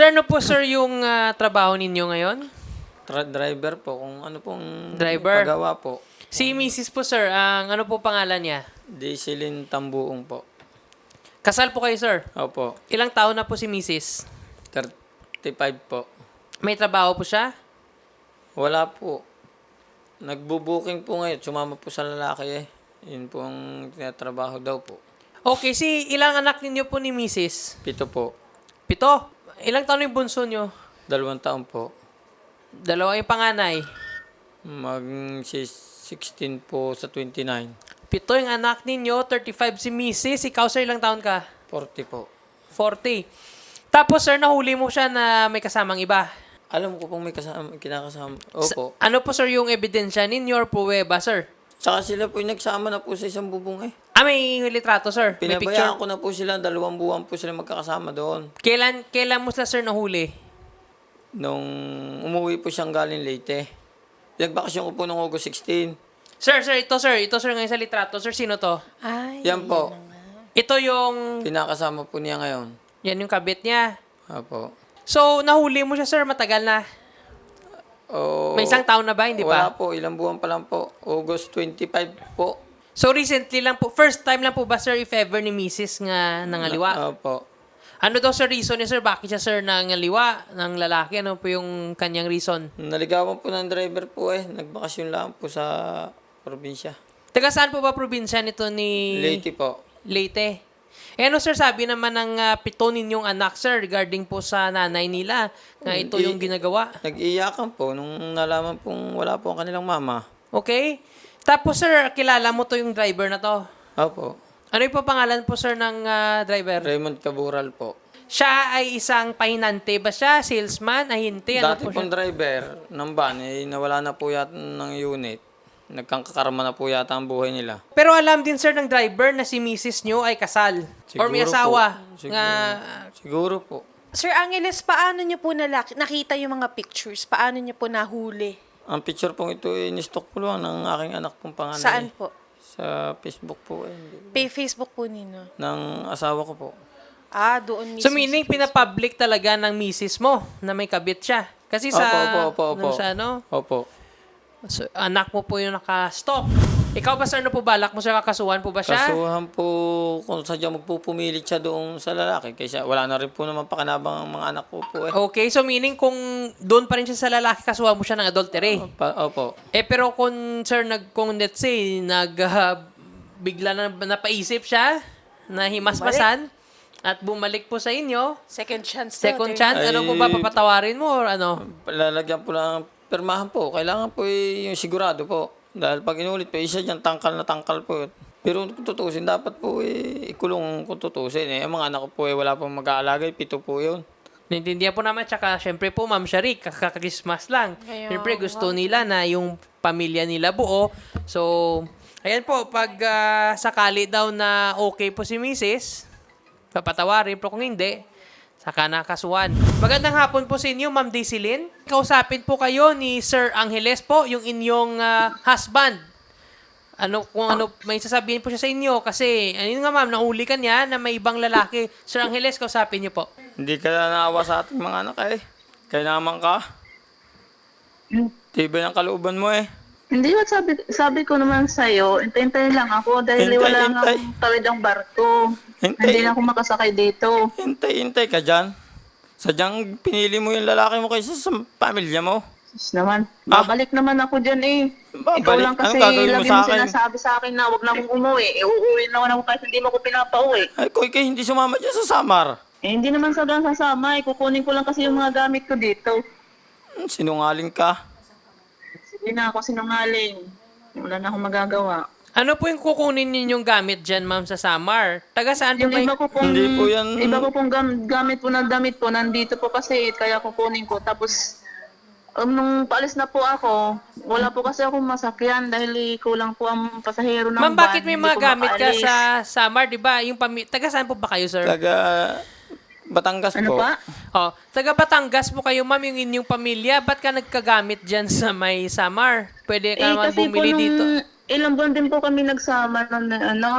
Sir, ano po sir yung trabaho ninyo ngayon? Driver po, kung ano pong Driver. pagawa po. Si Mrs. po sir, ang ano po pangalan niya? Dieselin Tambuong po. Kasal po kayo sir? Opo, Ilang taon na po si Mrs.? 35 po. May trabaho po siya? Wala po. Nagbubuking po ngayon, sumama po sa lalaki eh. Yun po ang tinatrabaho daw po. Okay, ilang anak ninyo po ni Mrs.? 7 po. 7. Ilang taon yung bunso nyo? 2 taon po. 2 yung panganay. Mag 16 po sa 29. 7 yung anak ninyo, 35 si Mrs. Ikaw sir, ilang taon ka? 40 po. 40. Tapos sir, nahuli mo siya na may kasamang iba. Alam ko pong may kinakasama. Opo. Ano po sir yung ebidensya ninyo or pruweba sir? Saka sila po yung nagsama na po sa isang bubong eh. May litrato sir? May picture? Pinabayaan ko na po sila, 2 buwan po sila magkakasama doon. Kailan mo sila sir nahuli? Nung umuwi po siyang galing Leyte. Nagbakasyon ko po noong August 16. Sir, ito sir ngayon sa litrato. Sir, sino to? Ay, Yan po. Ito yung, Pinakasama po niya ngayon. yan yung kabit niya. Apo. So, nahuli mo siya sir, matagal na. Oh, May isang taon na ba? Hindi wala pa? po, ilang buwan pa lang po. August 25 po. So, recently lang po, first time lang po ba sir, if ever ni Mrs. nga nangaliwa? Opo. Ano daw sir reason niya sir? Bakit siya sir nangaliwa ng lalaki? Ano po yung kanyang reason? Naligawan po ng driver po eh. Nagbakasyon lang po sa probinsya. Taga saan po ba probinsya nito ni... Leyte po. Leyte. Eh ano sir, sabi naman ng 7 ninyong anak sir regarding po sa nanay nila na ito yung ginagawa. Nag-iiyakan po nung nalaman pong wala po ang kanilang mama. Okay? Tapos sir, kilala mo to yung driver na to. Opo. Ano yung pangalan po sir ng driver? Raymond Cabural po. Siya ay isang pahinante ba siya? Salesman? Ahinte? Ano Dati po pong siya? driver ng van, eh, nawala na po yata ng unit. Nagkakakarma na po yata ang buhay nila. Pero alam din sir ng driver na si Mrs. nyo ay kasal. Or may Siguro asawa. po. Siguro. Nga, Siguro po. Sir Angeles, paano niyo po nakita yung mga pictures? Paano niyo po nahuli? Ang picture pong ito, in-stock po lang ng aking anak pong panganay. Saan po? Sa Facebook po. Facebook po ninyo. Ng asawa ko po. Doon mismo. so meaning pinapublic talaga ng Mrs. mo na may kabit siya. Kasi sa... Opo. nung sa ano, Opo. so, anak mo po yung naka-stop. Ikaw ba sir, ano po balak mo sir? Kakasuhan po ba siya? Kasuhan po kung sadya magpupumilit siya doon sa lalaki. Kaysa wala na rin po naman pakanabang ang mga anak ko po eh. Okay, so meaning kung doon pa rin siya sa lalaki, kasuhan mo siya ng adultery. Opo. Pero kung sir, kung let's say, bigla na napaisip siya, na himasmasan, at bumalik po sa inyo, Second chance to. second chance, ano po ba, papatawarin mo or ano? Lalagyan po lang permahan po. Kailangan po yung sigurado po. Dahil pag inulit po, isa dyan tangkal na tangkal po. Pero kung tutusin, dapat po ikulong kung tutusin. Ang mga anak ko po wala pong mag-aalagay. 7 po yun. Naintindihan po naman, tsaka syempre po, Ma'am Sharik, kakakrismas lang. Kaya Syempre, gusto nila na yung pamilya nila buo. So, ayan po, pag sakali daw na okay po si Mrs., papatawarin, pero kung hindi, saka nakasuhan. Magandang hapon po sa inyo, Ma'am Daisilyn. Kausapin po kayo ni Sir Angeles po, yung inyong husband. Kung may sasabihin po siya sa inyo kasi, ayun nga ma'am, nahuli ka niya na may ibang lalaki. Sir Angeles, kausapin niyo po. Hindi ka na naawa sa ating mga anak eh. Kaya naman ka. Tibay ng kalooban mo eh. Hindi ba sabi ko naman sa'yo, hintay lang ako dahil Hintay, wala hintay. nga tawid ang barko. Hintay. Hindi na ako makasakay dito. Hintay ka dyan. Sadyang pinili mo yung lalaki mo kaysa sa pamilya mo. Sus naman, babalik naman ako dyan eh. Babalik? Ikaw lang kasi Anong gagawin mo lagi sa mo akin? sinasabi sa akin na huwag na akong umuwi. Uuwi naman ako kahit hindi mo ko pinapauwi. Ay, Koy, kayo hindi sumama dyan sa Samar. Hindi naman sabihan sasama eh. Kukunin ko lang kasi yung mga gamit ko dito. Sinungaling ka. Sige na ako sinungaling. Wala na akong magagawa. Ano po yung kukunin ninyong gamit dyan, ma'am, sa Samar? Taga saan po Yung kayo? iba ko pong, Hindi po yan- iba ko pong gamit po ng damit po, nandito po kasi, kaya kukunin ko. Tapos, nung paalis na po ako, wala po kasi akong masakyan dahil kulang po ang pasahero ng Ma'am, van. bakit may Hindi mga po gamit ka makaalis. sa Samar, di ba? Taga saan po ba kayo, sir? Taga Batangas Ano po. pa? Oh, taga Batangas po kayo, ma'am, yung inyong pamilya. Ba't ka nagkagamit dyan sa may Samar? Pwede ka naman Kasi po bumili dito. ilang buwan din po kami nagsama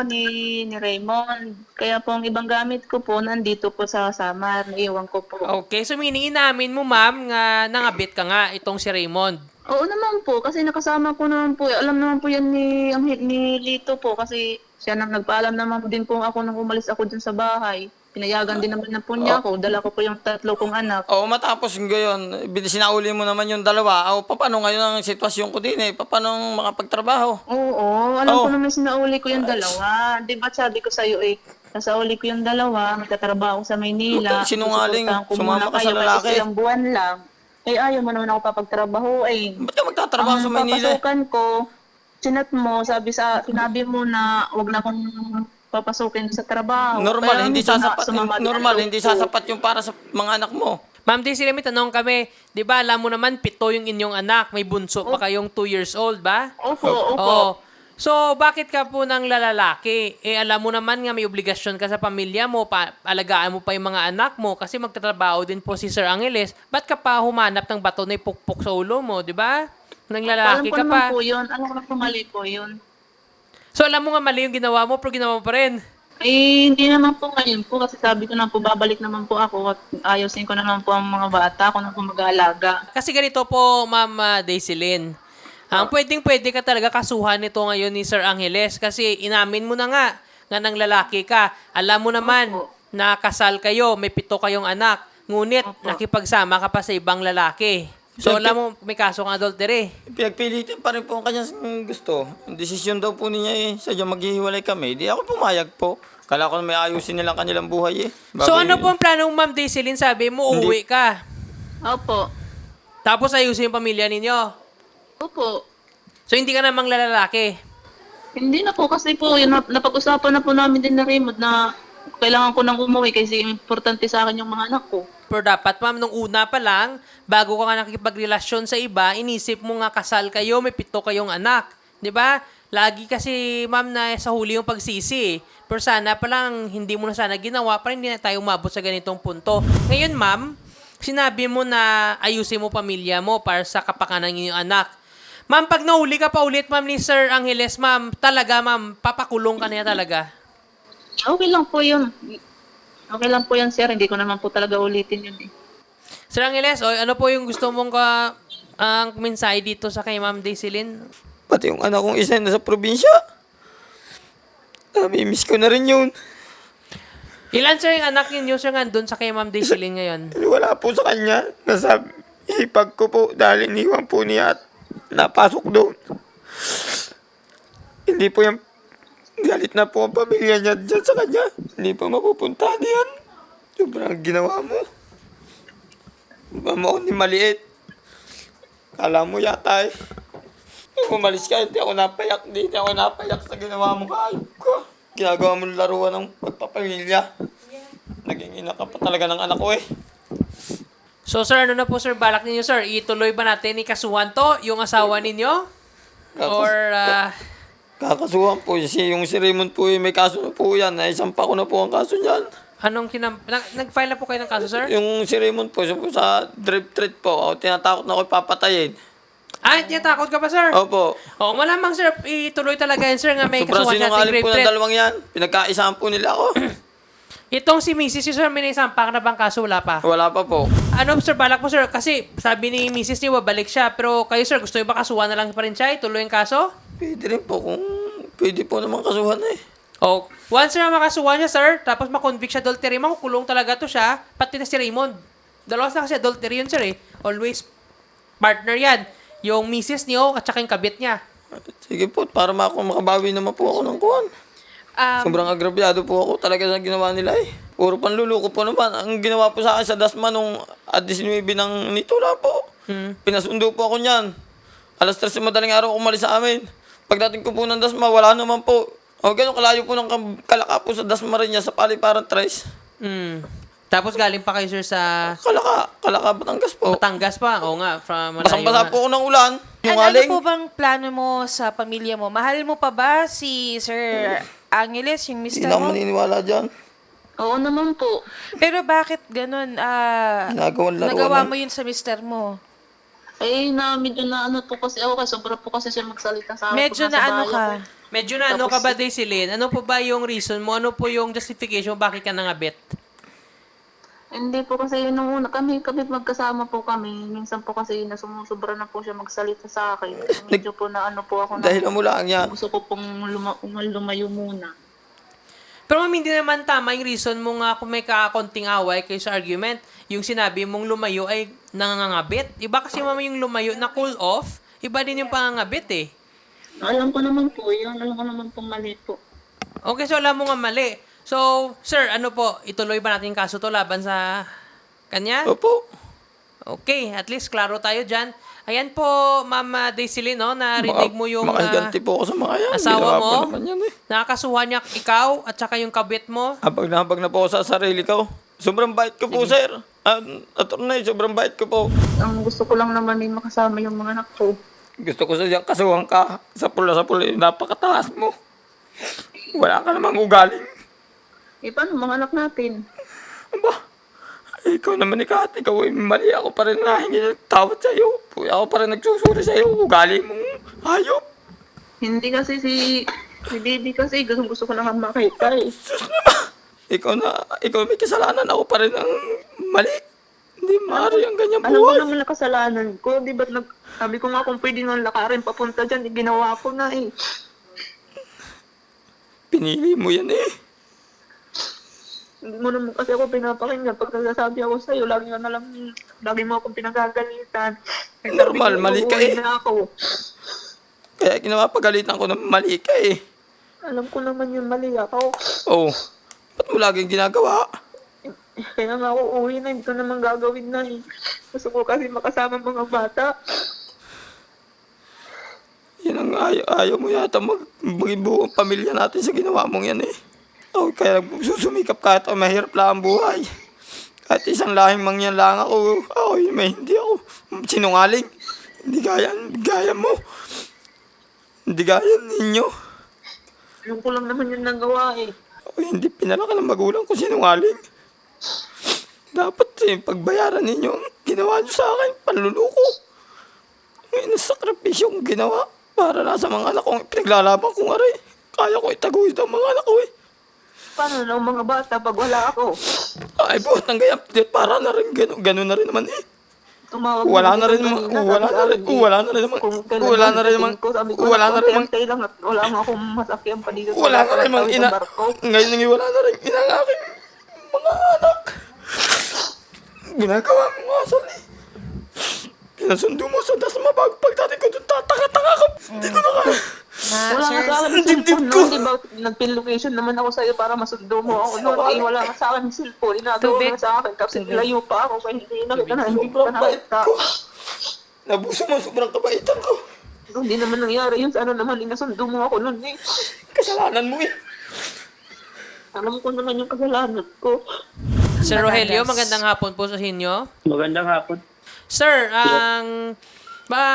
ni Raymond. Kaya po ang ibang gamit ko po nandito po sa Samar. Naiwan ko po. Okay, so meaning inamin mo, ma'am, nga nangabit ka nga itong si Raymond. Oo naman po, kasi nakasama ko naman po. Alam naman po yan ni Lito po kasi siya nang nagpaalam naman din po ako nung umalis ako dun sa bahay. Pinayagan din naman na po niya ako. Dala ko po yung 3 kong anak. Oo, matapos ngayon, sinauli mo naman yung dalawa. O, paano ngayon ang sitwasyon ko din eh? Paano makapagtrabaho? Oo, alam Oo. ko naman sinauli ko yung dalawa. Di ba sabi ko sa'yo nasauli ko yung dalawa, magtatrabaho sa Maynila. Sinungaling, Susuportahan ko sumama muna ka sa kayo lalaki. kahit ilang buwan lang. Ayaw mo naman ako papagtrabaho Ba't ka magtatrabaho sa Maynila? papasukan ko, sinat mo, sinabi mo na wag na akong papasukin sa trabaho. Normal, Kaya hindi hindi na sasapat. sumama din Normal, ang hindi loob ko. sasapat yung para sa mga anak mo. Ma'am Daisy, may tanong kami. Di ba, alam mo naman, 7 yung inyong anak. May bunso pa kayong 2 years old, ba? Opo. Oo. So, bakit ka po ng lalaki? Alam mo naman nga may obligasyon ka sa pamilya mo, alagaan mo pa yung mga anak mo kasi magtatrabaho din po si Sir Angeles. Ba't ka pa humanap ng bato na ipukpok sa ulo mo, di ba? Nang lalaki Alam ko ka naman pa. po yun. Alam ko na po mali po yun. So, alam mo nga mali yung ginawa mo, pero ginawa mo pa rin. Hindi naman po ngayon po kasi sabi ko na po babalik naman po ako at ayusin ko naman po ang mga bata. Ako na po mag-aalaga. Kasi ganito po, Ma'am Daisy Lynn. Ang pwedeng-pwede ka talaga kasuhan nito ngayon ni Sir Angeles kasi inamin mo na nga ng lalaki ka. Alam mo naman na kasal kayo, may 7 kayong anak. Ngunit nakipagsama ka pa sa ibang lalaki. So alam mo, may kaso kang adultery. Pinagpilitin pa rin po ang kanyang gusto. Ang desisyon daw po niya eh, sadya maghihiwalay kami. Di ako pumayag po. Kala ko na may ayusin nilang kanilang buhay eh. So Bago ano eh. po ang plano mo, Ma'am Daisy Lynn? Sabi mo, uuwi ka. Opo. Tapos ayusin yung pamilya ninyo. Opo. So hindi ka namang lalaki. Hindi na po kasi po, yun, napag-usapan na po namin din na Raymond na kailangan ko nang umuwi kasi importante sa akin yung mga anak ko. Pero dapat, ma'am, nung una pa lang, bago ka nga nakikipagrelasyon sa iba, inisip mo nga kasal kayo, may 7 kayong anak. 'Di ba? Lagi kasi, ma'am, na sa huli yung pagsisi. Pero sana pa lang, hindi mo na sana ginawa para hindi na tayo umabot sa ganitong punto. Ngayon, ma'am, sinabi mo na ayusin mo pamilya mo para sa kapakanan ng inyong anak. Ma'am, pag nahuli ka pa ulit, ma'am, ni Sir Angeles, ma'am, talaga, ma'am, papakulong ka niya talaga. Okay lang po yun. Okay lang po yan, sir. Hindi ko naman po talaga ulitin yun eh. Sir Angeles, ano po yung gusto mong ang mensahe dito sa kay Ma'am Daisy Lynn? Pati yung anak kong isa na sa probinsya. Namimiss ko na rin yun. Ilan sir yung anak ninyo sir nga doon sa kay Ma'am Daisy Lynn ngayon? Wala po sa kanya. Nasa hipag ko po dahil iniwan po niya at napasok doon. Hindi po yung galit na po ang pamilya niya dyan sa kanya. Hindi po mapupuntahan yan. Sobrang ginawa mo. Diba mo ako ni maliit? Kala mo yata eh. Nung umalis ka, hindi ako napayak. Hindi ako napayak sa ginawa mo kayop ko. Ginagawa mo laruan ng pagpapamilya. Naging ina ka pa talaga ng anak ko eh. So sir, ano na po sir balak ninyo sir? Ituloy ba natin ikasuhan to, yung asawa ninyo? Or Kakasuhan po. Yung si Raymond po may kaso na po yan. Naisampa ko na po ang kaso niyan. anong nag-file na po kayo ng kaso sir? Yung si Raymond po, sa drip threat po. Ako tinatakot na ako papatayin. Tinatakot ka pa sir? Opo. Malamang sir, ituloy talaga yan sir nga may Sobrang kasuhan natin sinungaling grave po ng threat. dalawang yan. Pinagkaisahan po nila ako. Itong si Mrs. si sir, may naisampa ka na bang kaso? Wala pa. Wala pa po. Ano sir, balak mo sir? Kasi sabi ni Mrs. niyo, babalik siya. Pero kayo sir, gusto niyo ba kasuhan na lang pa rin siya? Ituloy yung kaso? Pwede rin po kung pwede po naman kasuhan eh. Once na makasuhan niya, sir, tapos makonvict siya adultery, makukulong talaga to siya, pati na si Raymond. Dalawas na kasi adultery yun, sir, eh. Always partner yan. Yung misis niyo at saka yung kabit niya. Sige po, para makabawi naman po ako ng kuhan. Sobrang agrabyado po ako talaga sa ginawa nila eh. Puro panluloko po naman. Ang ginawa po sa akin sa Dasma nung 19 ng nitula po. Pinasundo po ako niyan. Alas 3 sa madaling araw umalis sa amin. Pagdating ko po ng Dasma, wala naman po. Ganun kalayo po ng Kalaka po sa Dasma rin niya sa Paliparan Tres. Tapos galing pa kayo, sir, sa Kalaka, Batangas po. Batangas pa. Oo nga, from malayo Basang-basa nga. po ako ng ulan. Yung Ano aling. po bang plano mo sa pamilya mo? Mahal mo pa ba si Sir Angeles, yung Hindi mister na ako mo? maniniwala dyan. Oo naman po. Pero bakit ganun? Ginagawang laruan Nagawa lang. mo yun sa mister mo? Ay, medyo na ano po kasi ako, kasi sobra po kasi siya magsalita sa akin. Medyo pag na nasa ano bahay ka. ako. Medyo na ano ka ba, Daisilin? Ano po ba yung reason mo? Ano po yung justification mo bakit ka nangabit? Hindi po kasi nung una, kami magkasama po kami. Minsan po kasi sumusobra na po siya magsalita sa akin. Medyo po na ano po ako Dahil mo lang yan. gusto ko pong lumayo muna. Pero ma'am, hindi naman tama yung reason mo nga kung may kakonting away kayo sa argument. Yung sinabi mong lumayo ay nangangabit. Iba kasi ma'am yung lumayo na cool off. Iba din yung pangangabit eh. Alam ko naman po, alam ko naman pong mali po. Okay, so alam mo nga mali. So, sir, ano po, ituloy ba natin yung kaso to laban sa kanya? Opo. Okay, at least klaro tayo dyan. Ayan po, Ma'am Daisilin, no, narinig mo yung Makahiganti po ako sa mga yan. asawa Ginawa mo? ko naman yan eh. nakakasuhan niya ikaw at saka yung kabit mo. Habag na po ako sa sarili ko. Sobrang bait ko po, sir. Attorney, sobrang bait ko po. Ang gusto ko lang naman ay makasama yung mga anak ko. Gusto ko sa diyang kasuhan ka. Sa pula, napakataas mo. Wala ka namang ugaling. Paano mga anak natin? Aba, ikaw naman ikat. Ikaw ay mali. Ako pa rin nahingi ng tawad sa'yo. Ako pa rin nagsusuri sa'yo. Ugaling mong hayop. Hindi kasi si Baby kasi gusto ko lang makita eh. Sus naman. Ikaw may kasalanan. Ako pa rin ang mali. Hindi maaari ang ganyang Alam mo buhay. naman na kasalanan ko. Di ba't sabi ko nga kung pwede nang lakarin papunta dyan, ginawa ko na eh. Pinili mo yan eh. Hindi mo naman kasi ako pinapakinggan. Pag nagsasabi ako sa'yo, lagi mo akong pinagagalitan. Normal, mali ka eh. Na ako. Kaya ginawa pagalitan ko na mali ka eh. Alam ko naman yung mali ako. Oh, ba't mo laging ginagawa? Kaya nga ako uwi na, hindi ko naman gagawin na eh. Gusto ko kasi makasama mga bata. Yan ang ayaw mo yata maging buong pamilya natin sa ginawa mong yan eh. Oh, kaya susumikap kahit mahirap lang ang buhay. Kahit isang lahing mangyan lang ako. Hindi ako sinungaling. Hindi gaya mo. Hindi gaya ninyo. Alam ko lang naman yung nagawa eh. Hindi pinalaki ng magulang ko sinungaling. Dapat pagbayaran ninyo ang ginawa nyo sa akin, panluluko. Ang sakripisyo kong ginawa para na sa mga anak kong pinaglalaban kong aray. Kaya ko itaguhin ang mga anak ko eh. Paano na ang mga bata pag wala ako? Ay, buhat ng ganyan. Para na rin, gano'n na rin naman eh. Tumawag Wala mo na rin dito naman, kanina, wala na rin, wala na rin naman, wala na rin naman, wala na rin naman, lang at wala nga akong masakyan pa dito. wala na rin naman ina. Ngayon nang wala na rin ina ng aking mga anak. Ginagawa mo nga sali. Kinasundo mo sa dasma bago pagdating ko doon, tataka-taka ka. Hindi ko na kaya. Wala nga sa akin Ang yung dibdib cellphone ko. noon, di ba? Nag-pin location naman ako sa'yo para masundo mo ako noon. Eh, wala nga sa akin yung cellphone. Inagawa Tubig. nga sa akin. Tapos layo pa ako. Kaya hindi nakita na, hindi ko Sobrang na bait nakita. ko. Nabuso mo, sobrang kabaitan ko. Hindi naman nangyari yun. Sana naman inasundo mo ako noon eh. Kasalanan mo eh. Alam ko naman yung kasalanan ko. Sir Rogelio, Matalas. magandang hapon po sa inyo. Magandang hapon. Sir,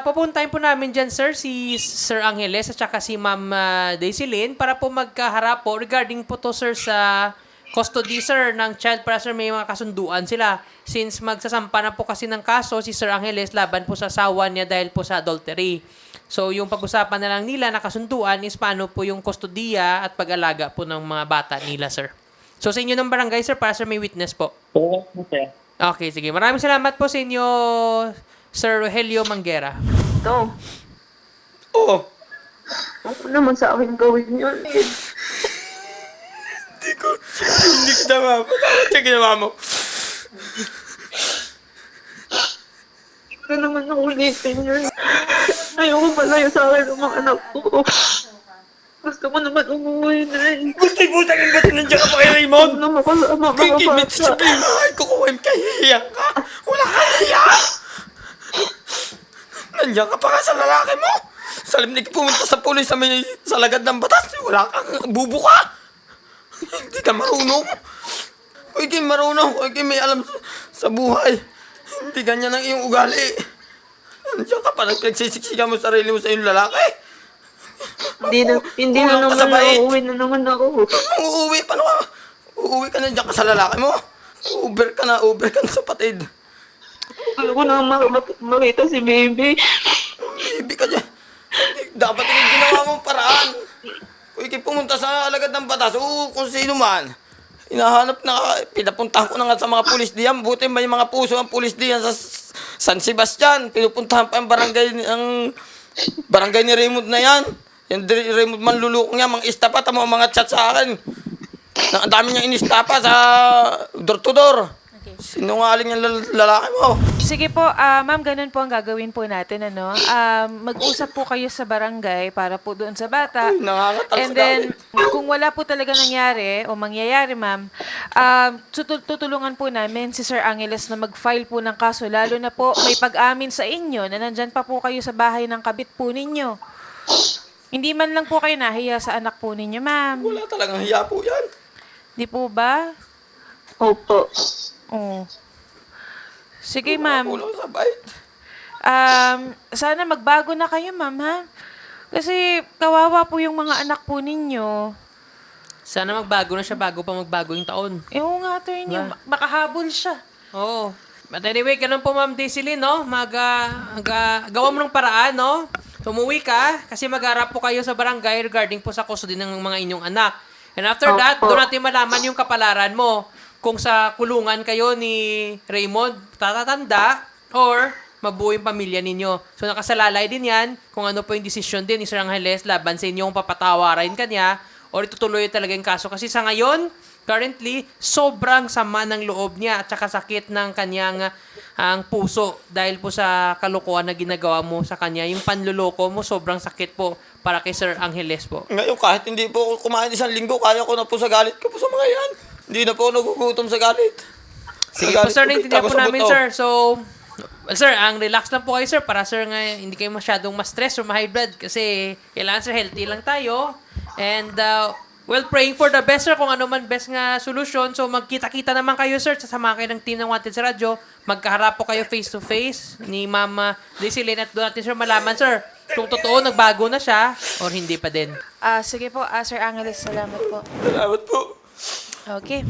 papuntahin po namin dyan, sir, si Sir Angeles at saka si Ma'am Daisilin para po magkaharap po regarding po to, sir, sa custody, sir, ng child para, sir, may mga kasunduan sila. Since magsasampa na po kasi ng kaso si Sir Angeles laban po sa asawa niya dahil po sa adultery. So, yung pag-usapan na lang nila na kasunduan is paano po yung kustodiya at pag-alaga po ng mga bata nila, sir. So, sa inyo ng barangay, sir, para, sir, may witness po. Oo, sir. Okay, sige. Maraming salamat po sa inyo, Sir Rogelio Manguera. Ito. Oo. Ako naman sa akin gawin yun eh. Hindi kita mapatawad sa ginawa mo. Ito naman nakulitin yun. Ayoko malayo sa akin ng mga anak ko. Gusto ko naman umuwi na eh. Gusto'y putang ang ba't nandiyan ka pa kay Raymond? Ano makasama Kay mga Kimit bata. sabihin mo, ay kukuhin ka, hihiyak ka. Wala ka hiya. Nandiyan ka pa ka sa lalaki mo. Sa limnig pumunta sa pulis sa lagad ng batas. Wala kang bubo ka. Hindi ka marunong. Kung ikay marunong, kung ikay may alam sa buhay. Hindi ganyan ang iyong ugali. Nandiyan ka pa, nagpinagsisiksikan mo sarili mo sa iyong lalaki. Hindi na Kulang ka naman sa bait. uuwi na naman ako. Uuwi, paano ka? Uuwi ka na dyan ka sa lalaki mo. Uber ka na sa patid. Ayoko na makita si baby. Ibig ka dyan. Dapat yung ginawa mong paraan. Kung ikay pumunta sa alagad ng batas, o kung sino man, hinahanap na, pinapuntahan ko na nga sa mga pulis diyan. Buti may mga puso ang pulis diyan sa San Sebastian. Pinupuntahan pa ang barangay ni Raymond na yan. Yung Raymond manlulukong yan, mga istapa, tamo mga chat sa akin. Ang dami niyang inistapa sa door to door. Okay. Sinungaling yung lalaki mo. Sige po, ma'am, ganun po ang gagawin po natin, ano? Mag-usap po kayo sa barangay para po doon sa bata. Ay, nangangatal And sa then, kung wala po talaga nangyari o mangyayari, ma'am, tutulungan po namin si Sir Angeles na mag-file po ng kaso, lalo na po may pag-amin sa inyo na nandyan pa po kayo sa bahay ng kabit po ninyo. Hindi man lang po kayo nahiya sa anak po ninyo, ma'am. Wala talagang hiya po yan. Di po ba? Opo. Oo. Sige, ma'am. Kulang sa bait. Sana magbago na kayo, ma'am, ha? Kasi kawawa po yung mga anak po ninyo. Sana magbago na siya bago pa magbago yung taon. Oo nga, attorney. Makahabol siya. Oo. But anyway, ganun po Ma'am Daisyline, no? Gawa mo ng paraan, no? Tumuwi ka kasi magharap po kayo sa barangay regarding po sa custody ng mga inyong anak. And after that, doon natin malaman yung kapalaran mo. Kung sa kulungan kayo ni Raymond, tatatanda or mabuo yung pamilya ninyo. So nakasalalay din yan kung ano po yung desisyon din ni Sir Angeles laban sa inyo kung papatawarin ka niya or itutuloy talaga yung kaso. Kasi sa ngayon, currently, sobrang sama ng loob niya at saka sakit ng kanyang ang puso dahil po sa kalokohan na ginagawa mo sa kanya. Yung panluloko mo, sobrang sakit po para kay Sir Angeles po. Ngayon, kahit hindi po ako kumain isang linggo, kaya ko na po sa galit ko po sa mga yan. Hindi na po ako nagugutom sa galit. Sige Sa po, galit sir, ko, naintindihan po tapos sa namin, buto. sir. So, well, sir, ang relax lang po kayo, sir, para, sir, nga, hindi kayo masyadong ma-stress or ma-high blood kasi kailangan, sir, healthy lang tayo. And, well, praying for the best, sir, kung ano man best nga solution. So, magkita-kita naman kayo, sir, sasama kayo ng team ng Wanted sa radyo. Magkaharap po kayo face-to-face ni Mama Daisyline at doon natin, sir, malaman, sir, kung totoo, nagbago na siya or hindi pa din. Sige po, Sir Angeles, salamat po. Salamat po. Okay.